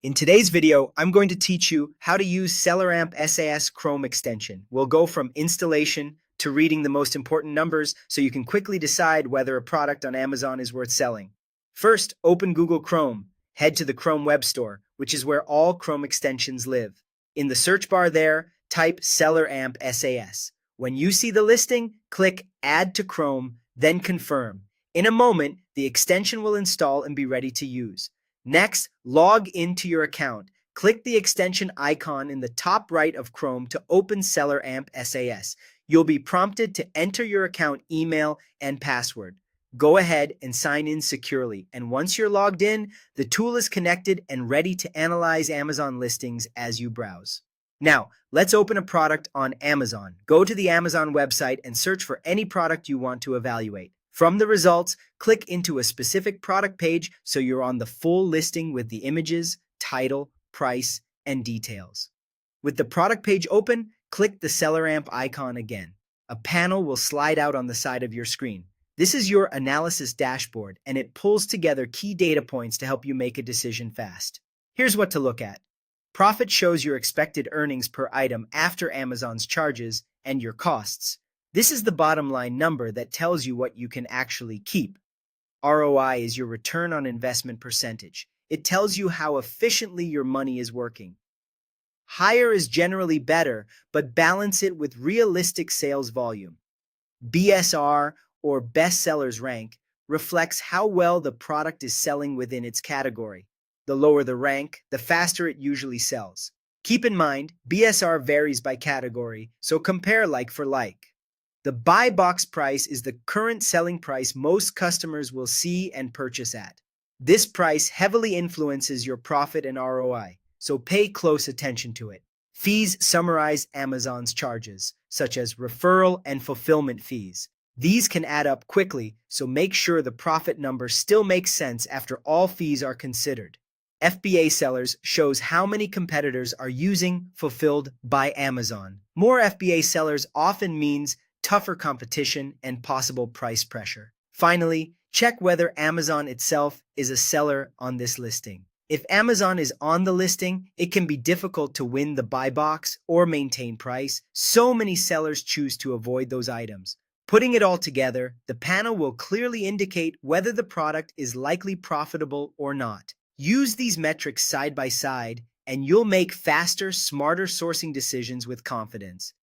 In today's video, I'm going to teach you how to use SellerAmp SAS Chrome extension. We'll go from installation to reading the most important numbers so you can quickly decide whether a product on Amazon is worth selling. First, open Google Chrome. Head to the Chrome Web Store, which is where all Chrome extensions live. In the search bar there, type SellerAmp SAS. When you see the listing, click Add to Chrome, then Confirm. In a moment, the extension will install and be ready to use. Next, log into your account. Click the extension icon in the top right of Chrome to open SellerAmp SAS. You'll be prompted to enter your account email and password. Go ahead and sign in securely, and once you're logged in, the tool is connected and ready to analyze Amazon listings as you browse. Now, let's open a product on Amazon. Go to the Amazon website and search for any product you want to evaluate. From the results, click into a specific product page so you're on the full listing with the images, title, price, and details. With the product page open, click the SellerAmp icon again. A panel will slide out on the side of your screen. This is your analysis dashboard, and it pulls together key data points to help you make a decision fast. Here's what to look at. Profit shows your expected earnings per item after Amazon's charges and your costs. This is the bottom line number that tells you what you can actually keep. ROI is your return on investment percentage. It tells you how efficiently your money is working. Higher is generally better, but balance it with realistic sales volume. BSR, or best sellers rank, reflects how well the product is selling within its category. The lower the rank, the faster it usually sells. Keep in mind, BSR varies by category, so compare like for like. The buy box price is the current selling price most customers will see and purchase at. This price heavily influences your profit and ROI, so pay close attention to it. Fees summarize Amazon's charges, such as referral and fulfillment fees. These can add up quickly, so make sure the profit number still makes sense after all fees are considered. FBA sellers shows how many competitors are using Fulfilled by Amazon. More FBA sellers often means tougher competition and possible price pressure. Finally, check whether Amazon itself is a seller on this listing. If Amazon is on the listing, it can be difficult to win the buy box or maintain price. So many sellers choose to avoid those items. Putting it all together, the panel will clearly indicate whether the product is likely profitable or not. Use these metrics side by side, and you'll make faster, smarter sourcing decisions with confidence.